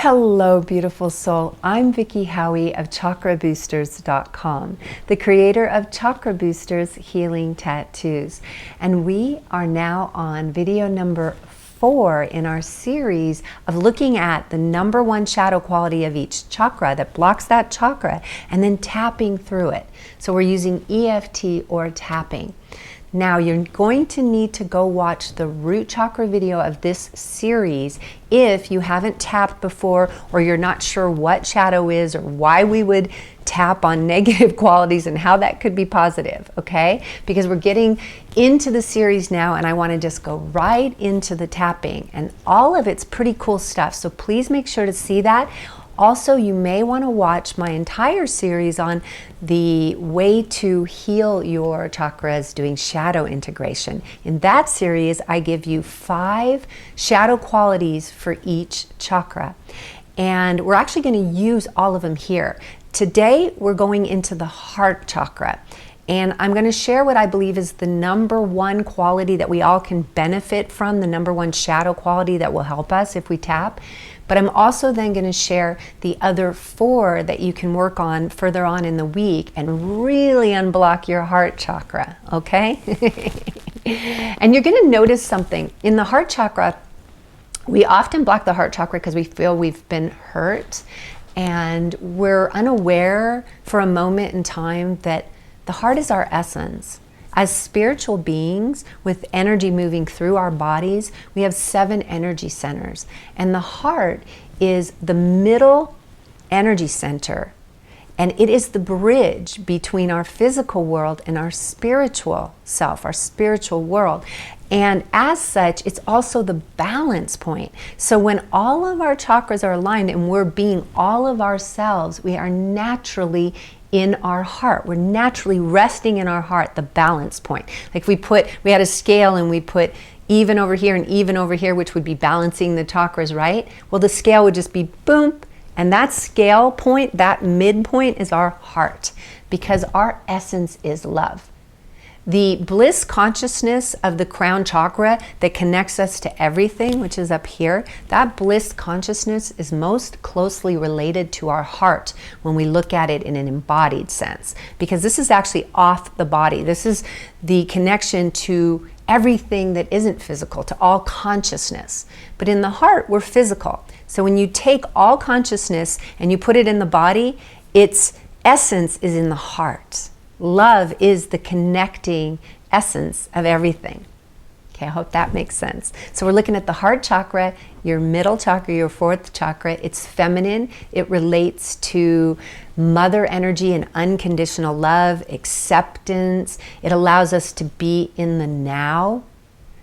Hello, beautiful soul. I'm Vicki Howie of ChakraBoosters.com, the creator of Chakra Boosters Healing Tattoos. And we are now on video number 4 in our series of looking at the number 1 shadow quality of each chakra that blocks that chakra and then tapping through it. So we're using EFT or tapping. Now you're going to need to go watch the root chakra video of this series if you haven't tapped before, or you're not sure what shadow is or why we would tap on negative qualities and how that could be positive, okay? Because we're getting into the series now and I want to just go right into the tapping, and all of it's pretty cool stuff, so please make sure to see that. Also, you may want to watch my entire series on the way to heal your chakras doing shadow integration. In that series, I give you 5 shadow qualities for each chakra. And we're actually going to use all of them here. Today, we're going into the heart chakra. And I'm going to share what I believe is the number 1 quality that we all can benefit from, the number 1 shadow quality that will help us if we tap. But I'm also then going to share the other 4 that you can work on further on in the week and really unblock your heart chakra, okay? And you're going to notice something. In the heart chakra, we often block the heart chakra because we feel we've been hurt, and we're unaware for a moment in time that the heart is our essence. As spiritual beings with energy moving through our bodies, we have 7 energy centers. And the heart is the middle energy center. And it is the bridge between our physical world and our spiritual self, our spiritual world. And as such, it's also the balance point. So when all of our chakras are aligned and we're being all of ourselves, we are naturally in our heart. We're naturally resting in our heart, the balance point. Like we had a scale and we put even over here and even over here, which would be balancing the chakras, right? Well, the scale would just be boom. And that scale point, that midpoint is our heart, because our essence is love. The bliss consciousness of the crown chakra that connects us to everything, which is up here, that bliss consciousness is most closely related to our heart when we look at it in an embodied sense, because this is actually off the body. This is the connection to everything that isn't physical, to all consciousness. But in the heart, we're physical. So when you take all consciousness and you put it in the body, its essence is in the heart. Love is the connecting essence of everything. Okay, I hope that makes sense. So we're looking at the heart chakra, your middle chakra, your 4th chakra. It's feminine. It relates to mother energy and unconditional love, acceptance. It allows us to be in the now,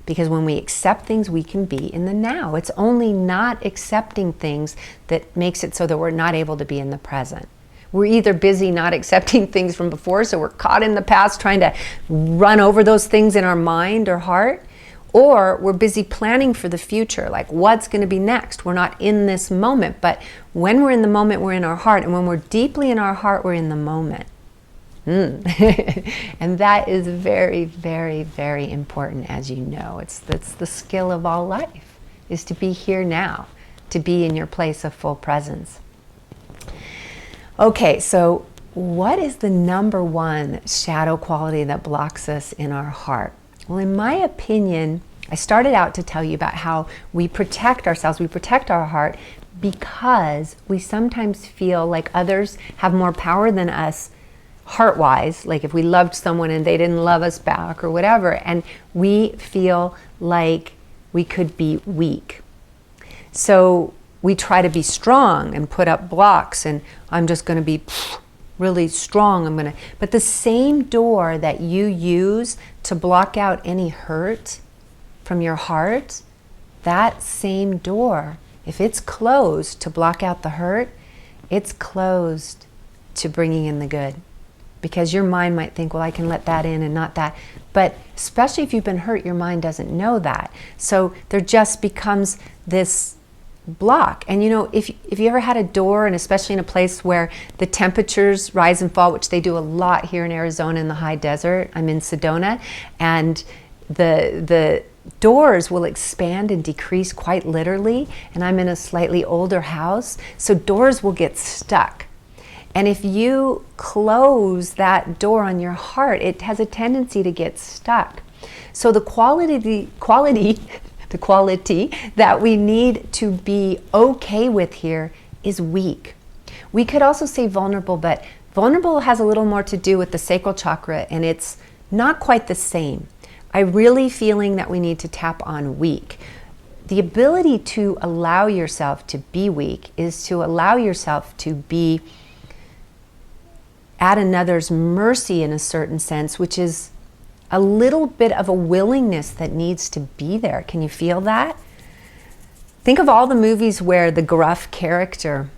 because when we accept things, we can be in the now. It's only not accepting things that makes it so that we're not able to be in the present. We're either busy not accepting things from before, so we're caught in the past trying to run over those things in our mind or heart, or we're busy planning for the future, like what's going to be next. We're not in this moment, but when we're in the moment, we're in our heart, and when we're deeply in our heart, we're in the moment. And that is very, very, very important, as you know. That's the skill of all life, is to be here now, to be in your place of full presence. Okay, so what is the number 1 shadow quality that blocks us in our heart? Well, in my opinion, I started out to tell you about how we protect ourselves, we protect our heart, because we sometimes feel like others have more power than us heart-wise, like if we loved someone and they didn't love us back or whatever, and we feel like we could be weak. So we try to be strong and put up blocks, and I'm just going to be really strong. But the same door that you use to block out any hurt from your heart, that same door, if it's closed to block out the hurt, it's closed to bringing in the good. Because your mind might think, well, I can let that in and not that. But especially if you've been hurt, your mind doesn't know that. So there just becomes this block. And you know, if you ever had a door, and especially in a place where the temperatures rise and fall, which they do a lot here in Arizona in the high desert. I'm in Sedona, and the doors will expand and decrease quite literally, and I'm in a slightly older house, so doors will get stuck. And if you close that door on your heart, it has a tendency to get stuck. So the quality that we need to be okay with here is weak. We could also say vulnerable, but vulnerable has a little more to do with the sacral chakra, and it's not quite the same. I'm really feeling that we need to tap on weak. The ability to allow yourself to be weak is to allow yourself to be at another's mercy in a certain sense, which is a little bit of a willingness that needs to be there. Can you feel that? Think of all the movies where the gruff character,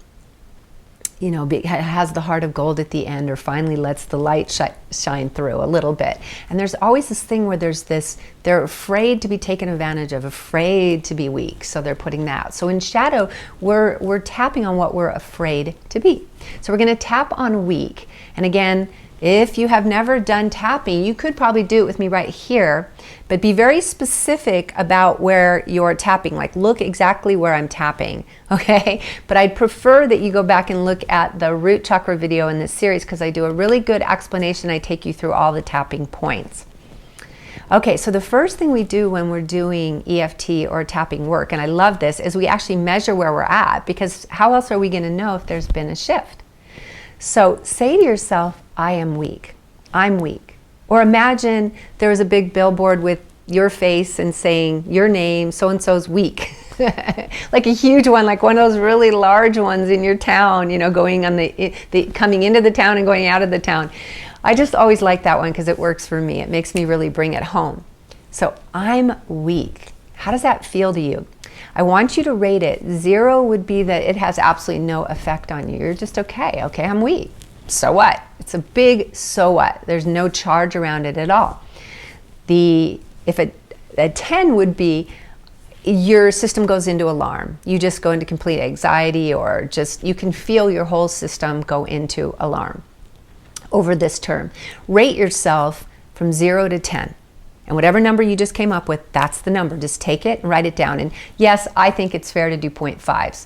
you know, has the heart of gold at the end, or finally lets the light shine through a little bit. And there's always this thing where they're afraid to be taken advantage of, afraid to be weak, so they're putting that. So in shadow, we're tapping on what we're afraid to be. So we're going to tap on weak. And again, if you have never done tapping, you could probably do it with me right here, but be very specific about where you're tapping. Like, look exactly where I'm tapping, okay? But I'd prefer that you go back and look at the root chakra video in this series, because I do a really good explanation. I take you through all the tapping points. Okay, so the first thing we do when we're doing EFT or tapping work, and I love this, is we actually measure where we're at, because how else are we going to know if there's been a shift? So say to yourself, I am weak. I'm weak. Or imagine there was a big billboard with your face and saying your name, so-and-so's weak. Like a huge one, like one of those really large ones in your town, you know, going on the coming into the town and going out of the town. I just always like that one because it works for me. It makes me really bring it home. So I'm weak. How does that feel to you? I want you to rate it. 0 would be that it has absolutely no effect on you. You're just okay. Okay, I'm weak. So what? It's a big so what. There's no charge around it at all. A 10 would be your system goes into alarm. You just go into complete anxiety, or just you can feel your whole system go into alarm over this term. Rate yourself from 0 to 10. And whatever number you just came up with, that's the number. Just take it and write it down. And yes, I think it's fair to do 0.5s.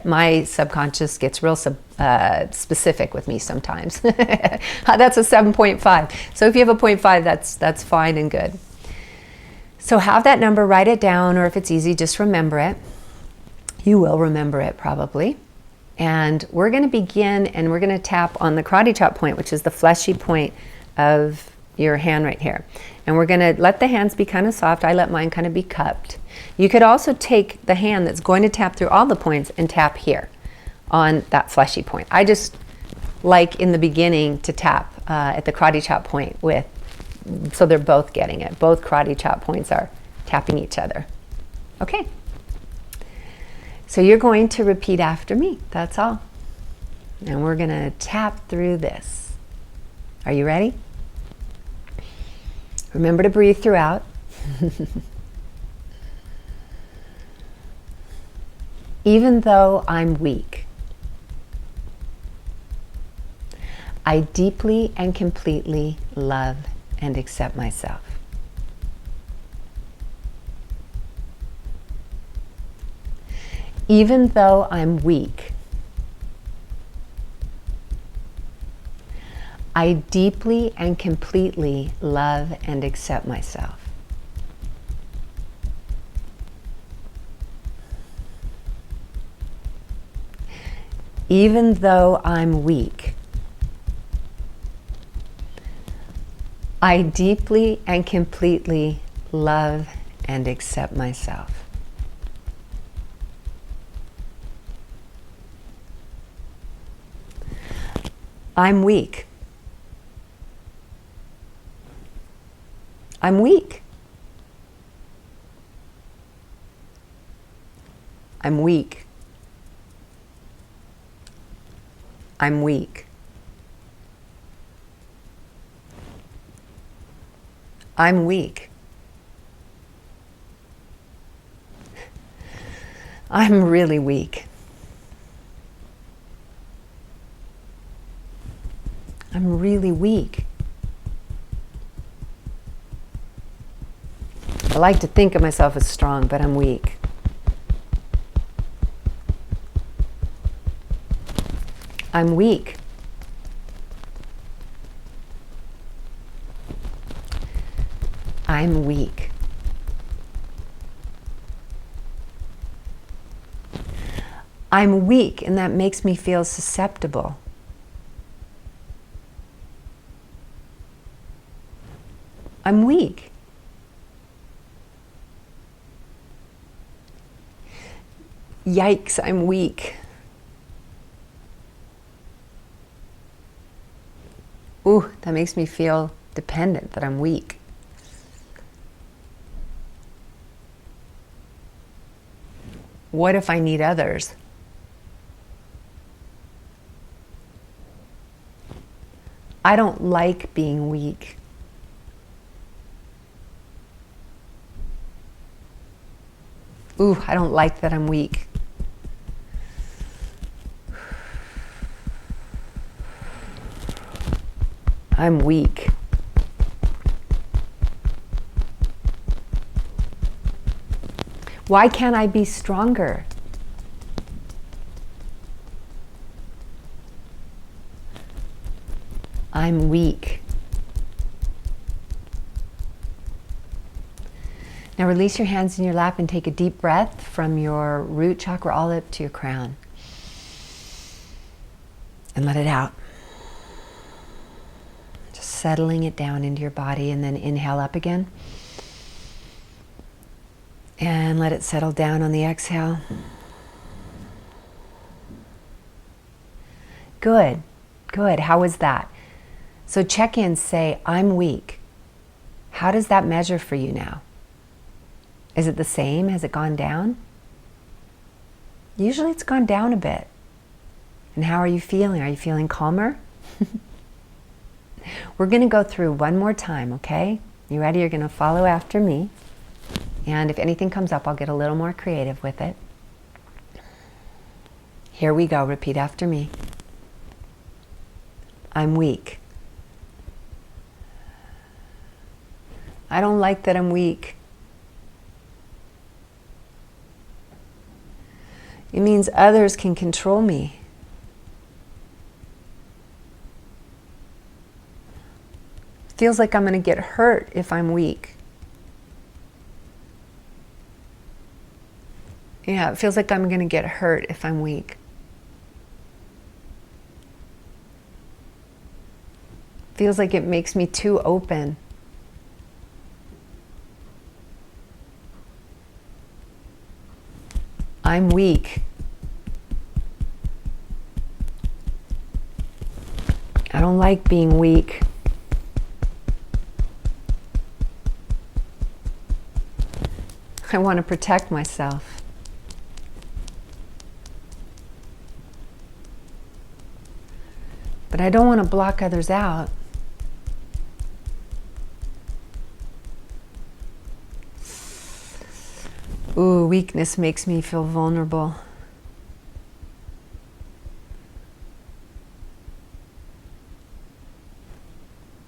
My subconscious gets real specific with me sometimes. That's a 7.5. So if you have a 0.5, that's fine and good. So have that number, write it down, or if it's easy, just remember it. You will remember it probably. And we're going to begin, and we're going to tap on the karate chop point, which is the fleshy point of your hand right here. And we're going to let the hands be kind of soft. I let mine kind of be cupped. You could also take the hand that's going to tap through all the points and tap here on that fleshy point. I just like in the beginning to tap at the karate chop point so they're both getting it. Both karate chop points are tapping each other. Okay. So you're going to repeat after me. That's all. And we're going to tap through this. Are you ready? Remember to breathe throughout. Even though I'm weak, I deeply and completely love and accept myself. Even though I'm weak, I deeply and completely love and accept myself. Even though I'm weak, I deeply and completely love and accept myself. I'm weak. I'm weak. I'm weak. I'm weak. I'm weak. I'm really weak. I'm really weak. I like to think of myself as strong, but I'm weak. I'm weak. I'm weak. I'm weak, and that makes me feel susceptible. I'm weak. Yikes, I'm weak. Ooh, that makes me feel dependent, that I'm weak. What if I need others? I don't like being weak. Ooh, I don't like that I'm weak. I'm weak. Why can't I be stronger? I'm weak. Now release your hands in your lap and take a deep breath from your root chakra all up to your crown. And let it out. Just settling it down into your body, and then inhale up again. And let it settle down on the exhale. Good, good. How was that? So check in, say, I'm weak. How does that measure for you now? Is it the same? Has it gone down? Usually it's gone down a bit. And how are you feeling? Are you feeling calmer? We're going to go through one more time, okay? You ready? You're going to follow after me. And if anything comes up, I'll get a little more creative with it. Here we go. Repeat after me. I'm weak. I don't like that I'm weak. It means others can control me. Feels like I'm going to get hurt if I'm weak. Yeah, it feels like I'm going to get hurt if I'm weak. Feels like it makes me too open. I'm weak. I don't like being weak. I want to protect myself. But I don't want to block others out. Ooh, weakness makes me feel vulnerable.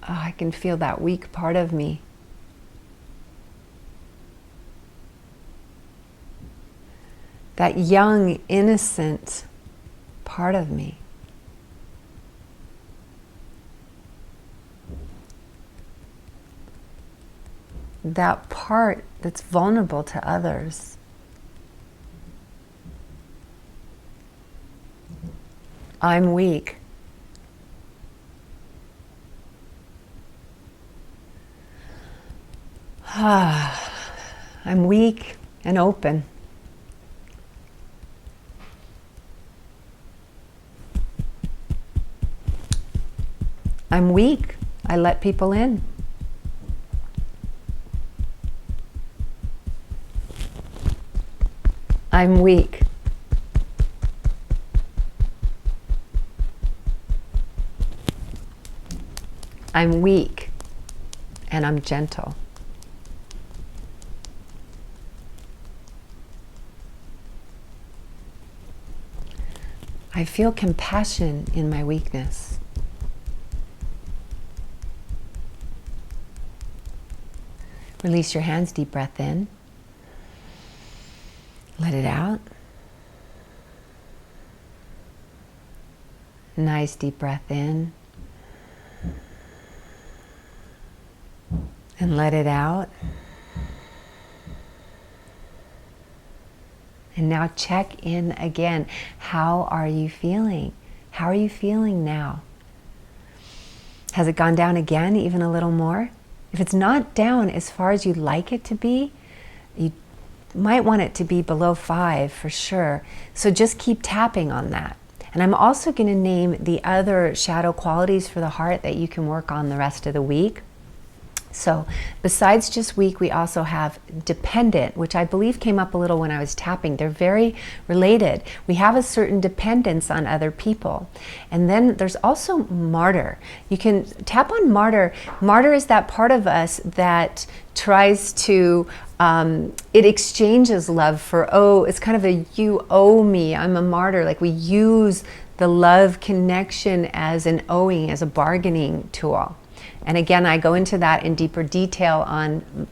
Oh, I can feel that weak part of me. That young, innocent part of me. That part that's vulnerable to others. I'm weak. I'm weak and open. I'm weak. I let people in. I'm weak. I'm weak and I'm gentle. I feel compassion in my weakness. Release your hands, deep breath in. Let it out. Nice deep breath in. And let it out. And now check in again. How are you feeling? How are you feeling now? Has it gone down again, even a little more? If it's not down as far as you'd like it to be, you might want it to be below 5 for sure. So just keep tapping on that. And I'm also going to name the other shadow qualities for the heart that you can work on the rest of the week. So besides just weak, we also have dependent, which I believe came up a little when I was tapping. They're very related. We have a certain dependence on other people. And then there's also martyr. You can tap on martyr. Martyr is that part of us that tries to, it exchanges love for, oh, it's kind of a you owe me, I'm a martyr. Like we use the love connection as an owing, as a bargaining tool. And again, I go into that in deeper detail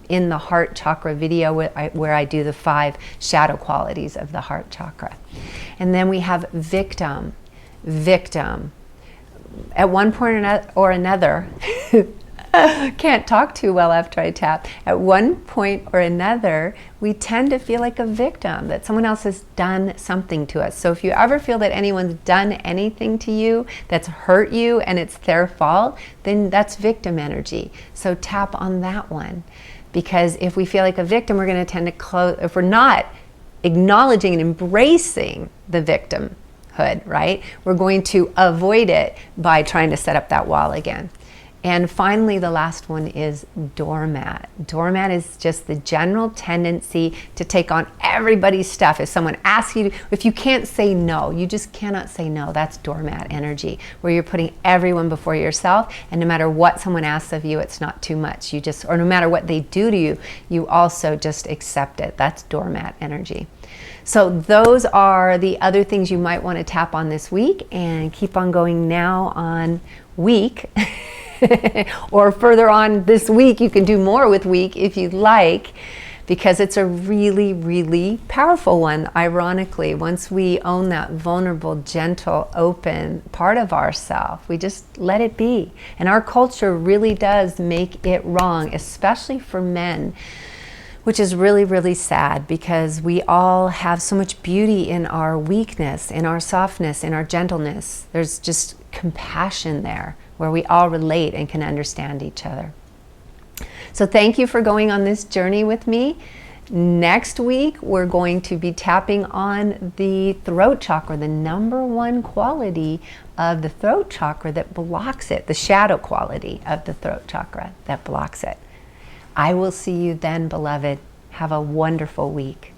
in the heart chakra video where I do the 5 shadow qualities of the heart chakra. And then we have victim. Victim. At one point or another, can't talk too well after I tap. At one point or another, we tend to feel like a victim, that someone else has done something to us. So if you ever feel that anyone's done anything to you that's hurt you and it's their fault, then that's victim energy. So tap on that one. Because if we feel like a victim, we're going to tend to close, if we're not acknowledging and embracing the victimhood, right? We're going to avoid it by trying to set up that wall again. And finally, the last one is doormat. Doormat is just the general tendency to take on everybody's stuff. If someone asks you, if you can't say no, you just cannot say no. That's doormat energy, where you're putting everyone before yourself, and no matter what someone asks of you, it's not too much. You just, or no matter what they do to you, you also just accept it. That's doormat energy. So those are the other things you might want to tap on this week, and keep on going now on week. Or further on this week, you can do more with week if you'd like, because it's a really, really powerful one. Ironically, once we own that vulnerable, gentle, open part of ourselves, we just let it be. And our culture really does make it wrong, especially for men, which is really, really sad, because we all have so much beauty in our weakness, in our softness, in our gentleness. There's just compassion there, where we all relate and can understand each other. So thank you for going on this journey with me. Next week, we're going to be tapping on the throat chakra, the #1 quality of the throat chakra that blocks it, the shadow quality of the throat chakra that blocks it. I will see you then, beloved. Have a wonderful week.